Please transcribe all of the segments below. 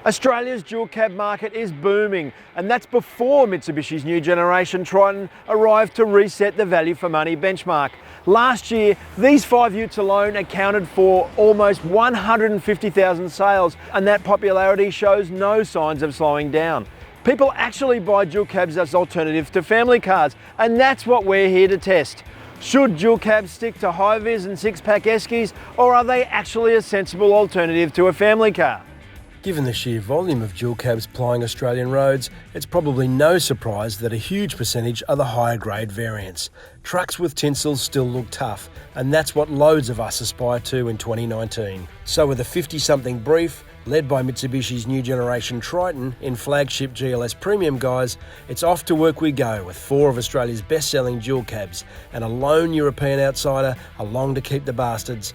Australia's dual cab market is booming, and that's before Mitsubishi's new generation Triton arrived to reset the value for money benchmark. Last year, these 5 utes alone accounted for almost 150,000 sales, and that popularity shows no signs of slowing down. People actually buy dual cabs as alternatives to family cars, and that's what we're here to test. Should dual cabs stick to high-vis and six-pack Eskies, or are they actually a sensible alternative to a family car? Given the sheer volume of dual cabs plying Australian roads, it's probably no surprise that a huge percentage are the higher grade variants. Trucks with tinsel still look tough, and that's what loads of us aspire to in 2019. So with a 50-something brief, led by Mitsubishi's new generation Triton in flagship GLS premium guise, it's off to work we go with 4 of Australia's best-selling dual cabs and a lone European outsider along to keep the bastards,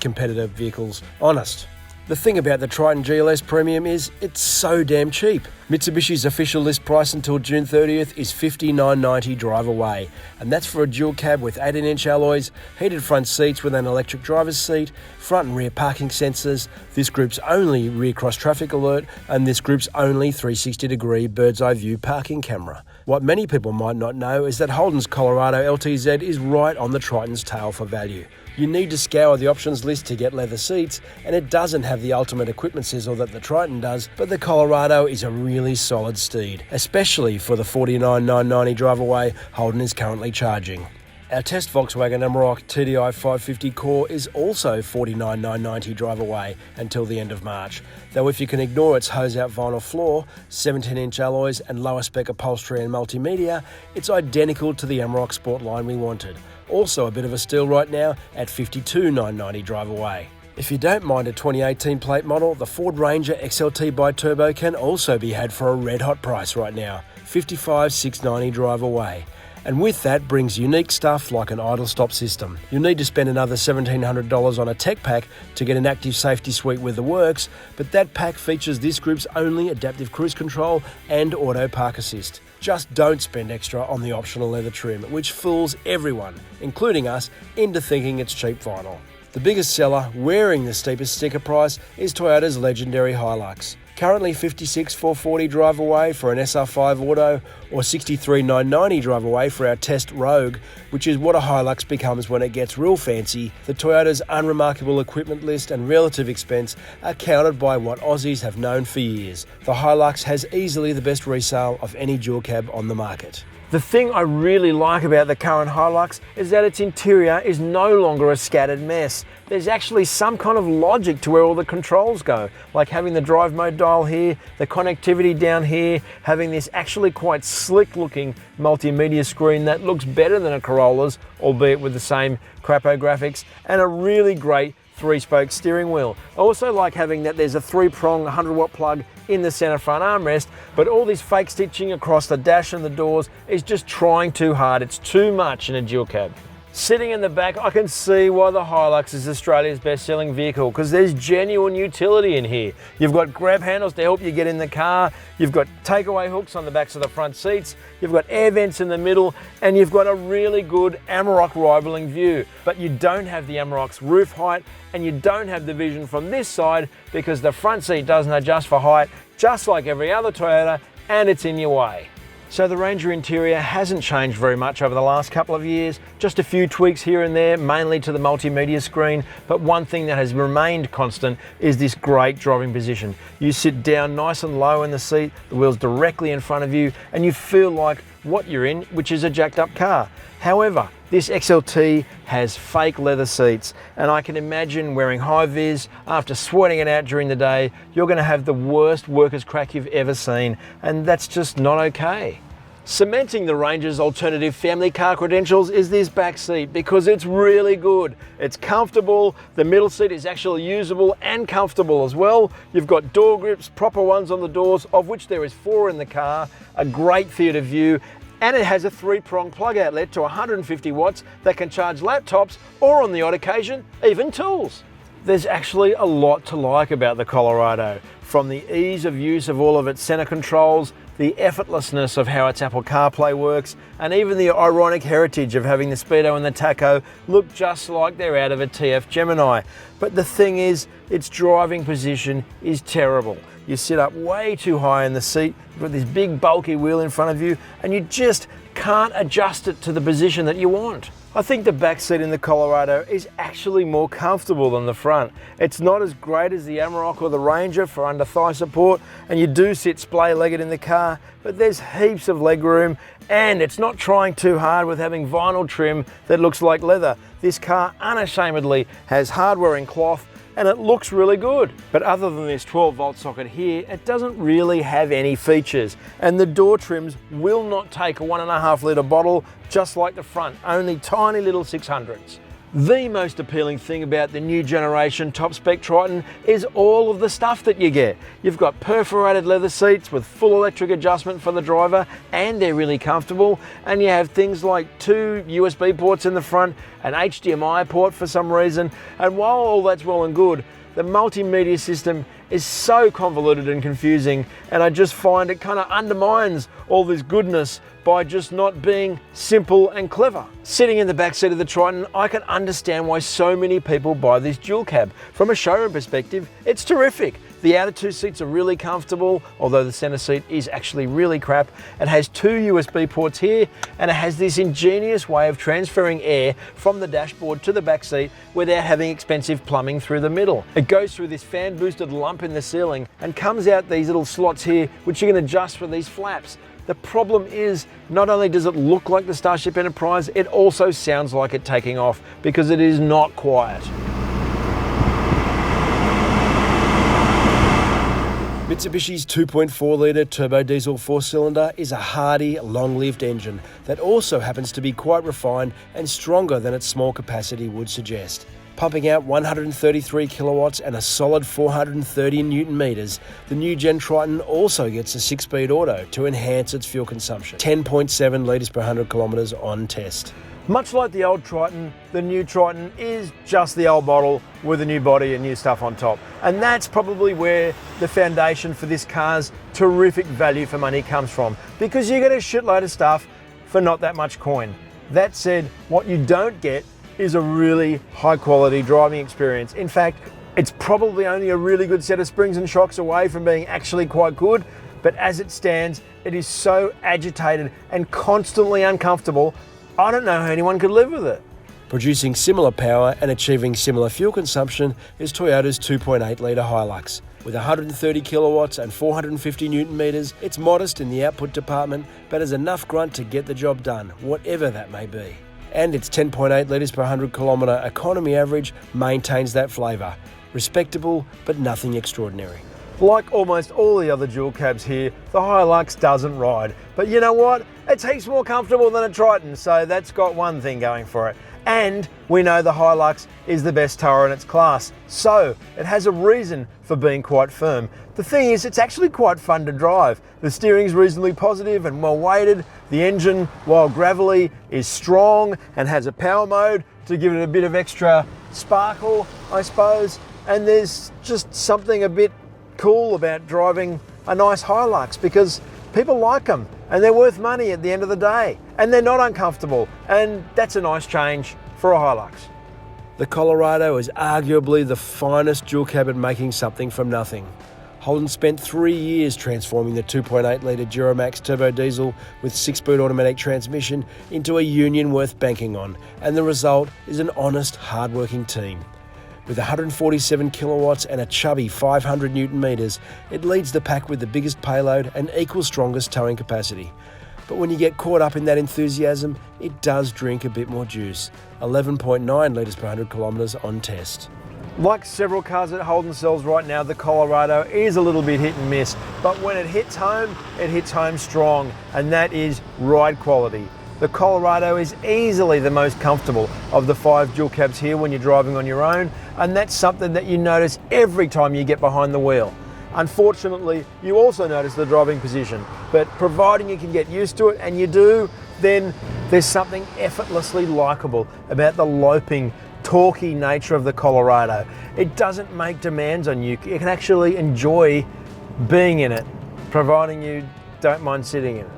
competitive vehicles, honest. The thing about the Triton GLS Premium is it's so damn cheap. Mitsubishi's official list price until June 30th is $59.90 drive away, and that's for a dual cab with 18-inch alloys, heated front seats with an electric driver's seat, front and rear parking sensors, this group's only rear cross traffic alert, and this group's only 360-degree bird's eye view parking camera. What many people might not know is that Holden's Colorado LTZ is right on the Triton's tail for value. You need to scour the options list to get leather seats, and it doesn't have the ultimate equipment sizzle that the Triton does, but the Colorado is a really solid steed, especially for the $49,990 drive away Holden is currently charging. Our test Volkswagen Amarok TDI 550 Core is also $49,990 drive away until the end of March, though if you can ignore its hose-out vinyl floor, 17-inch alloys and lower spec upholstery and multimedia, it's identical to the Amarok Sport line we wanted. Also a bit of a steal right now at $52,990 drive away. If you don't mind a 2018 plate model, the Ford Ranger XLT Bi-Turbo can also be had for a red-hot price right now, $55,690 drive away. And with that brings unique stuff like an idle stop system. You'll need to spend another $1,700 on a tech pack to get an active safety suite with the works, but that pack features this group's only adaptive cruise control and auto park assist. Just don't spend extra on the optional leather trim, which fools everyone, including us, into thinking it's cheap vinyl. The biggest seller, wearing the steepest sticker price, is Toyota's legendary Hilux. Currently $56,440 drive away for an SR5 Auto, or $63,990 drive away for our test Rogue, which is what a Hilux becomes when it gets real fancy. The Toyota's unremarkable equipment list and relative expense are countered by what Aussies have known for years. The Hilux has easily the best resale of any dual cab on the market. The thing I really like about the current Hilux is that its interior is no longer a scattered mess. There's actually some kind of logic to where all the controls go, like having the drive mode dial here, the connectivity down here, having this actually quite slick looking multimedia screen that looks better than a Corolla's, albeit with the same crapo graphics, and a really great 3-spoke steering wheel. I also like having that there's a 3-prong 100-watt plug in the center front armrest, but all this fake stitching across the dash and the doors is just trying too hard. It's too much in a dual cab. Sitting in the back, I can see why the Hilux is Australia's best-selling vehicle, because there's genuine utility in here. You've got grab handles to help you get in the car, you've got takeaway hooks on the backs of the front seats, you've got air vents in the middle, and you've got a really good Amarok rivaling view. But you don't have the Amarok's roof height, and you don't have the vision from this side because the front seat doesn't adjust for height, just like every other Toyota, and it's in your way. So the Ranger interior hasn't changed very much over the last couple of years, just a few tweaks here and there, mainly to the multimedia screen, but one thing that has remained constant is this great driving position. You sit down nice and low in the seat, the wheel's directly in front of you, and you feel like what you're in, which is a jacked up car. However, this XLT has fake leather seats, and I can imagine wearing high-vis, after sweating it out during the day, you're going to have the worst workers' crack you've ever seen, and that's just not okay. Cementing the Ranger's alternative family car credentials is this back seat, because it's really good. It's comfortable, the middle seat is actually usable and comfortable as well. You've got door grips, proper ones on the doors, of which there is 4 in the car, a great theatre view, and it has a 3-prong plug outlet to 150 watts that can charge laptops or, on the odd occasion, even tools. There's actually a lot to like about the Colorado, from the ease of use of all of its center controls, the effortlessness of how its Apple CarPlay works, and even the ironic heritage of having the Speedo and the Taco look just like they're out of a TF Gemini. But the thing is, its driving position is terrible. You sit up way too high in the seat, you've got this big bulky wheel in front of you, and you just can't adjust it to the position that you want. I think the back seat in the Colorado is actually more comfortable than the front. It's not as great as the Amarok or the Ranger for under thigh support, and you do sit splay-legged in the car, but there's heaps of leg room, and it's not trying too hard with having vinyl trim that looks like leather. This car unashamedly has hardware in cloth, and it looks really good. But other than this 12-volt socket here, it doesn't really have any features. And the door trims will not take a 1.5 litre bottle, just like the front, only tiny little 600s. The most appealing thing about the new generation top spec Triton is all of the stuff that you get. You've got perforated leather seats with full electric adjustment for the driver, and they're really comfortable. And you have things like 2 USB ports in the front, an HDMI port for some reason. And while all that's well and good, the multimedia system is so convoluted and confusing, and I just find it kind of undermines all this goodness by just not being simple and clever. Sitting in the back seat of the Triton, I can understand why so many people buy this dual cab. From a showroom perspective, it's terrific. The outer 2 seats are really comfortable, although the center seat is actually really crap. It has 2 USB ports here, and it has this ingenious way of transferring air from the dashboard to the back seat without having expensive plumbing through the middle. It goes through this fan boosted lump in the ceiling and comes out these little slots here, which you can adjust for these flaps. The problem is, not only does it look like the Starship Enterprise, it also sounds like it taking off, because it is not quiet. Mitsubishi's 2.4 litre turbo diesel 4-cylinder is a hardy, long-lived engine that also happens to be quite refined and stronger than its small capacity would suggest. Pumping out 133 kilowatts and a solid 430 newton meters, the new Gen Triton also gets a 6-speed auto to enhance its fuel consumption. 10.7 litres per 100 kilometres on test. Much like the old Triton, the new Triton is just the old model with a new body and new stuff on top. And that's probably where the foundation for this car's terrific value for money comes from, because you get a shitload of stuff for not that much coin. That said, what you don't get is a really high quality driving experience. In fact, it's probably only a really good set of springs and shocks away from being actually quite good, but as it stands, it is so agitated and constantly uncomfortable, I don't know how anyone could live with it. Producing similar power and achieving similar fuel consumption is Toyota's 2.8 litre Hilux. With 130 kilowatts and 450 newton meters, it's modest in the output department, but has enough grunt to get the job done, whatever that may be. And its 10.8 litres per 100 kilometre economy average maintains that flavour. Respectable, but nothing extraordinary. Like almost all the other dual cabs here, the Hilux doesn't ride. But you know what? It's heaps more comfortable than a Triton, so that's got one thing going for it. And we know the Hilux is the best tower in its class, so it has a reason for being quite firm. The thing is, it's actually quite fun to drive. The steering's reasonably positive and well weighted. The engine, while gravelly, is strong and has a power mode to give it a bit of extra sparkle, I suppose. And there's just something a bit cool about driving a nice Hilux, because people like them and they're worth money at the end of the day, and they're not uncomfortable, and that's a nice change for a Hilux. The Colorado is arguably the finest dual cab at making something from nothing. Holden spent 3 years transforming the 2.8 litre Duramax turbo diesel with 6-speed automatic transmission into a union worth banking on, and the result is an honest, hard-working team. With 147 kilowatts and a chubby 500 newton meters, it leads the pack with the biggest payload and equal strongest towing capacity. But when you get caught up in that enthusiasm, it does drink a bit more juice. 11.9 litres per 100 kilometres on test. Like several cars that Holden sells right now, the Colorado is a little bit hit and miss, but when it hits home strong, and that is ride quality. The Colorado is easily the most comfortable of the 5 dual cabs here when you're driving on your own, and that's something that you notice every time you get behind the wheel. Unfortunately, you also notice the driving position, but providing you can get used to it, and you do, then there's something effortlessly likeable about the loping, torquey nature of the Colorado. It doesn't make demands on you. You can actually enjoy being in it, providing you don't mind sitting in it.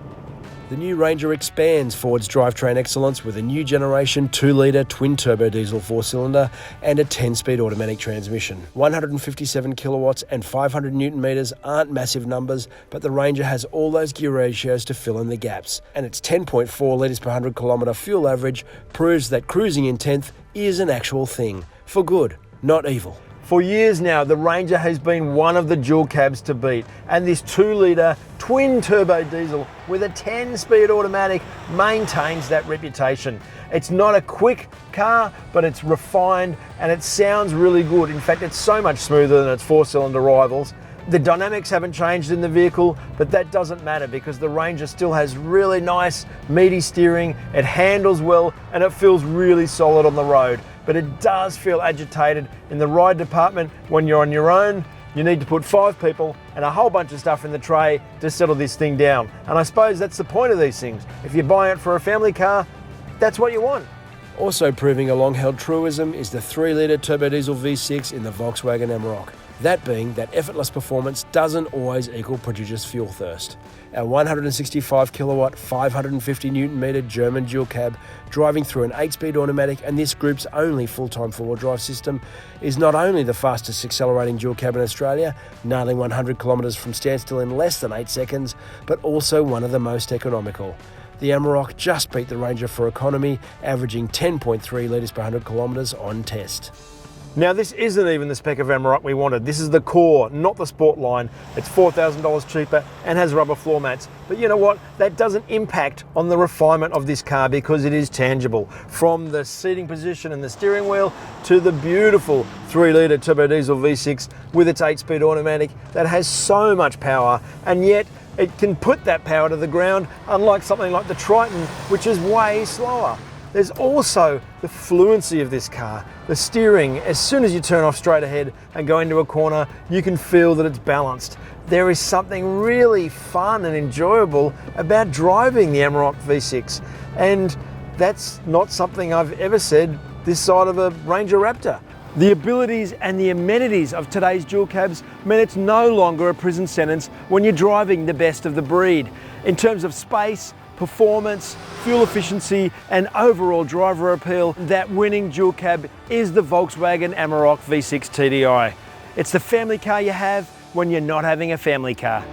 The new Ranger expands Ford's drivetrain excellence with a new generation 2-litre twin-turbo diesel 4-cylinder and a 10-speed automatic transmission. 157 kilowatts and 500 newton metres aren't massive numbers, but the Ranger has all those gear ratios to fill in the gaps, and its 10.4 litres per 100 kilometre fuel average proves that cruising in 10th is an actual thing, for good, not evil. For years now, the Ranger has been one of the dual cabs to beat, and this 2-litre twin-turbo diesel with a 10-speed automatic maintains that reputation. It's not a quick car, but it's refined and it sounds really good. In fact, it's so much smoother than its 4-cylinder rivals. The dynamics haven't changed in the vehicle, but that doesn't matter because the Ranger still has really nice, meaty steering, it handles well, and it feels really solid on the road. But it does feel agitated in the ride department when you're on your own. You need to put 5 people and a whole bunch of stuff in the tray to settle this thing down. And I suppose that's the point of these things. If you're buying it for a family car, that's what you want. Also proving a long-held truism is the 3-litre turbo diesel V6 in the Volkswagen Amarok. That being that effortless performance doesn't always equal prodigious fuel thirst. Our 165 kilowatt, 550 newton metre German dual cab, driving through an 8-speed automatic and this group's only full-time four-wheel drive system, is not only the fastest accelerating dual cab in Australia, nailing 100 kilometres from standstill in less than 8 seconds, but also one of the most economical. The Amarok just beat the Ranger for economy, averaging 10.3 litres per 100 kilometres on test. Now this isn't even the spec of Amarok we wanted. This is the core, not the sport line. It's $4,000 cheaper and has rubber floor mats. But you know what? That doesn't impact on the refinement of this car because it is tangible. From the seating position and the steering wheel to the beautiful 3-litre turbo diesel V6 with its 8-speed automatic that has so much power, and yet it can put that power to the ground, unlike something like the Triton, which is way slower. There's also the fluency of this car. The steering, as soon as you turn off straight ahead and go into a corner, you can feel that it's balanced. There is something really fun and enjoyable about driving the Amarok V6. And that's not something I've ever said this side of a Ranger Raptor. The abilities and the amenities of today's dual cabs mean it's no longer a prison sentence when you're driving the best of the breed. In terms of space, performance, fuel efficiency and overall driver appeal, that winning dual cab is the Volkswagen Amarok V6 TDI. It's the family car you have when you're not having a family car.